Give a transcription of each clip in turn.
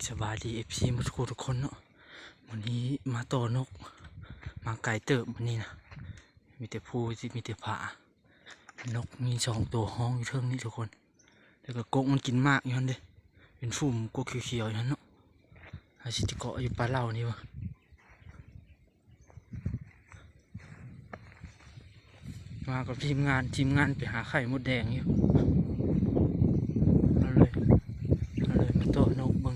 สบายดีFCมาทุกคนเนาะวันนี้มาต่อนกมาไก่เติบวันนี้นะมีแต่ผู้ที่มีแต่ผานกมี2 ตัวห้องอยู่เทิงนี้ทุกคนแล้วก็กกมันกินมากอยู่นั่นเด้เป็นฝุ่มกกเขียวๆอยู่นั่นเนาะอาชิติเกาะอยู่ปลาเหล่านี่วะมากับทีมงานไปหาไข่มดแดงอยู่เอาเลยมาต่อนกบึง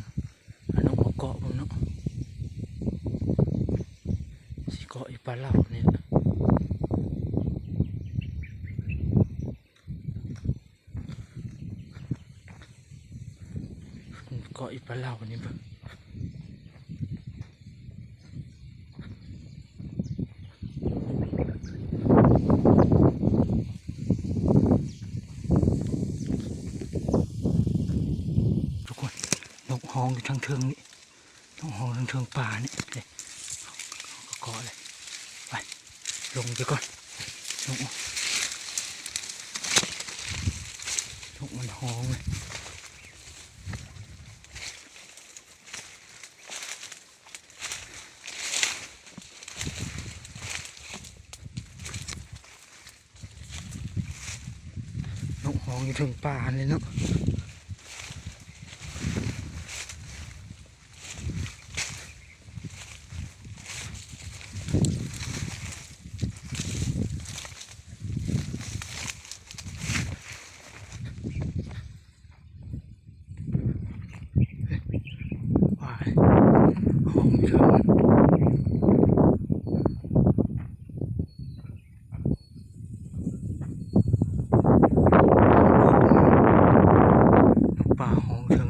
นกมาเกาะบึงเนาะสิเกาะอยู่ปลาเหล่าเนี่ยเกาะอีปลาเหล่านี่บ่ทุกคนนกฮ้องอยู่ทางเทิงนี่นกฮ้องทางเทิงป่านี่เลยก็เกาะเลยไปลงไปก่อนนกมันฮ้องเลยนกฮ้องอยู่ทางป่าเลยเนาะห้องเชิงป่าห้องเชิง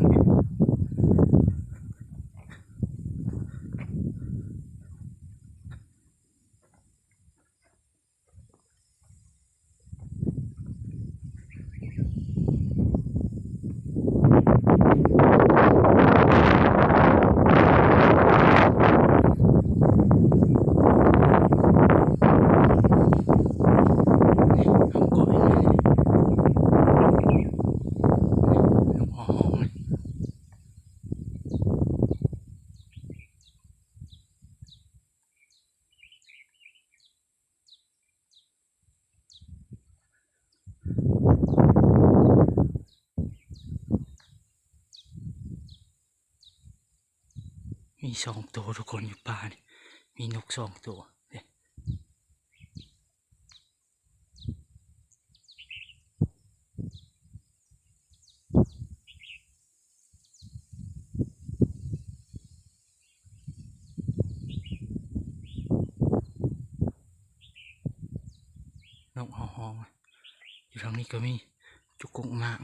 มี2 ตัวทุกคนอยู่ป่านี่มีนก2 ตัวเนี่ยนกฮ้องอยู่ทางนี้ก็มีจุกกงมาก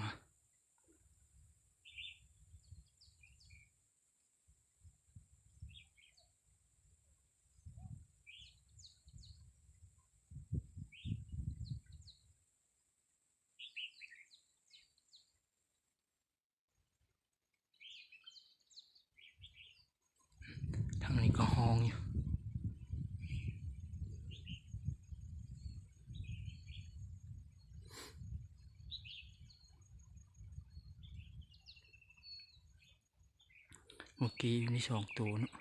ทางนี้ก็ฮ้องอยู่เมื่อกี้อยู่ใน2 ตัวเนาะ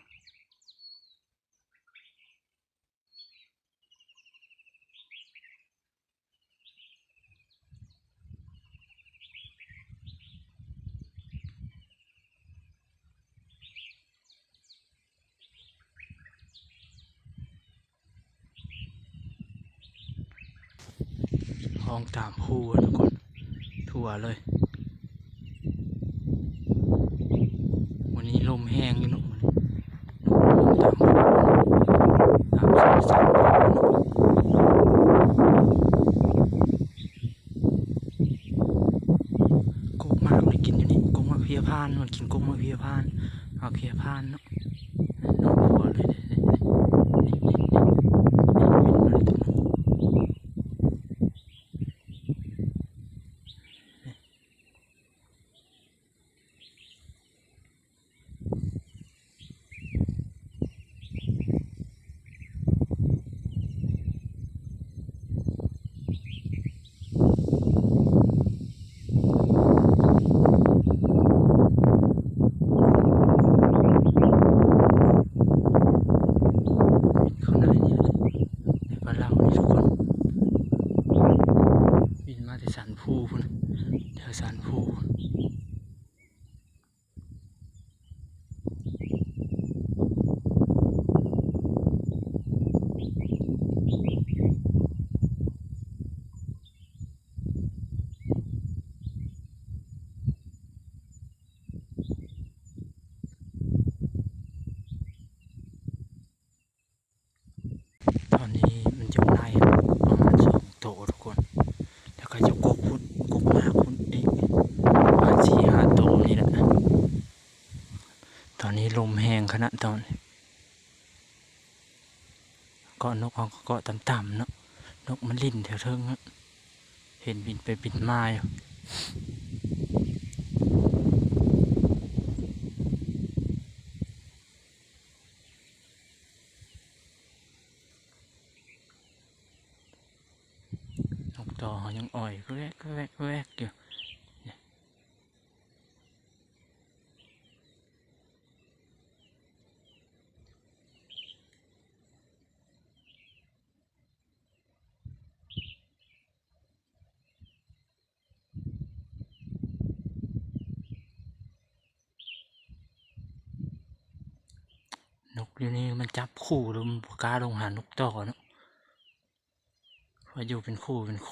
ฮ้องตามคู่ทุกคนทั่วเลยวันนี้ลมแห้งอยู่เนาะตามคู่ตามสามคู่กกมากเลยกินอยู่นี่กกมากเพียพานมันกินกกมากเพียพานเอาเพียพานเนาะนกตัวเลย อนนี้มันอยู่ในประมาณ2 โตทุกคนแล้วก็จะกบคุณกบมากคุณอีกประมาณ4-5 โตนี่แหละตอนนี้ลมแห้งขนาดตอนก็นกเขาก็ต่ำๆเนาะนกมันลิ่นแถวเทิงเห็นบินไปบินมาอยู่นกต่อยังอ่อยก็แวกอยู่นกอยู่นี่มันจับคู่แล้วมันกล้าลงหานกต่อเนาะเพราะอยู่เป็นคู่อยู่ท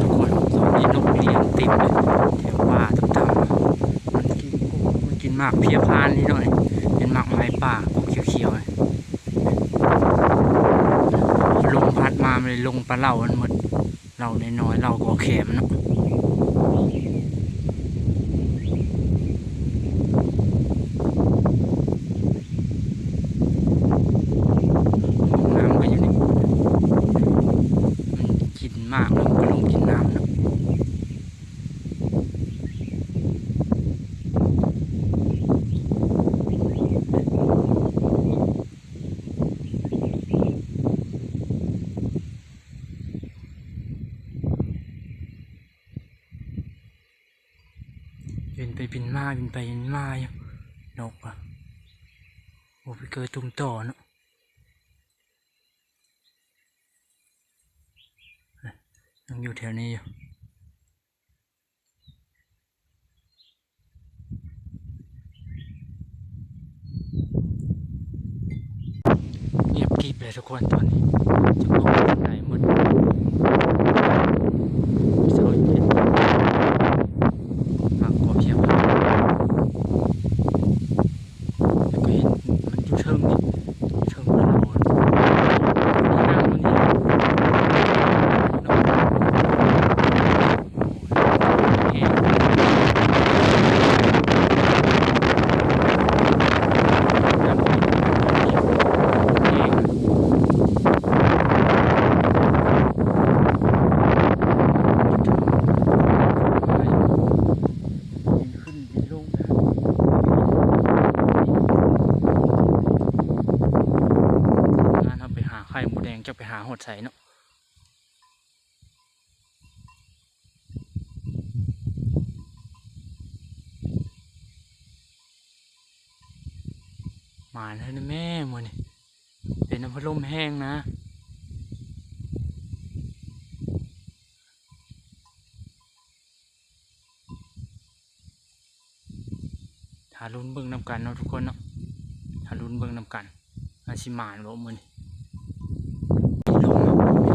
ุกคนตอนนี้นกเลี้ยงติดเลยแถวป่าต่ำๆมันกินหมากเพียพานนิดหน่อยเป็นหมากไม้ป่าพวกเขียวๆลมพัดมาเลยลงปลาเหล่ามันหมดเหล่าน้อยๆเหล่าก็แข็มเนาะน้ำก็อยู่นี่มันกินมากแล้วก็ลงกินน้ำเนาะบินไปบินมาอยู่นกอ่ะโอ้ไปเกิดตุ่มต่อเนาะยังอยู่แถวนี้อยู่เงียบกริบเลยทุกคนตอนนี้จะมองไปไหนหมดเศร้าเย็นมากกว่าเพียงแล้วก็เห็นมันอยู่เทิงนี่เทิงเรานี่น้ำมันนี่แห้งน้ำแห้งขึ้นบินลงงานทำไปหาไข่หมูแดงจะไปหาหดใส่เนาะมาแล้วนะแม่หมดนี่เป็นน้ำพัดลมแห้งนะถ้าลุ้นเบิ่งนำกันเนาะทุกคนเนาะถ้าลุ้นเบิ่งนำกันอาชิมานบอกมือนี่บิน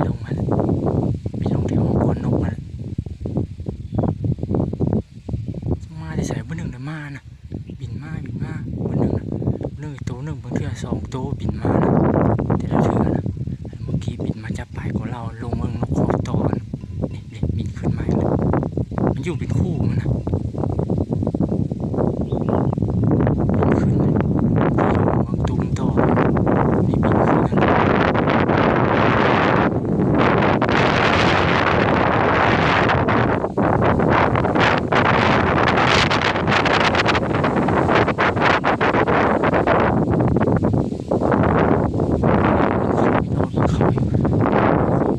ลงมาบินลงที่ห้องคนนกมาได้ใส่บนหนึ่งเลยมานะบินมาบนหนึ่งนะบนหนึ่งตัวหนึ่งบางเทื่อ2 ตัวบินมานะแต่ละเทื่อนะเมื่อกี้บินมาจับปลายของเราลงเมืองนกขอต่อนี่บินขึ้นมาเลยมันอยู่เป็นคู่มันนะขึ้นเลยตุ้มต่อนี่บินขึ้นนั่น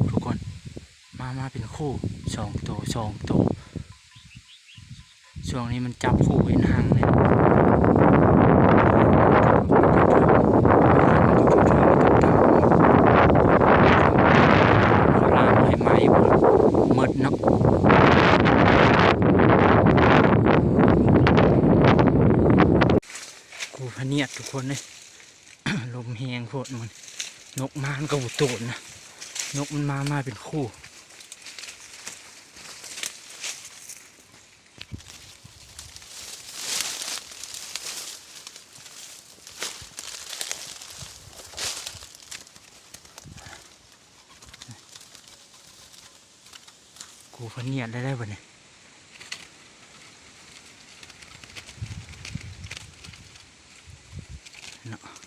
ทุกคนมาเป็นคู่2 ตัว ช่วงนี้มันจับคู่เป็นหางเลยลากไม้หมดเนาะกูพะเนียดทุกคนเลย ลมแหงโคตรมัน นกมามันก็บุตูนนะนกมันมาเป็นคู่กูพันเนียดได้บ่เนี่ยเนาะ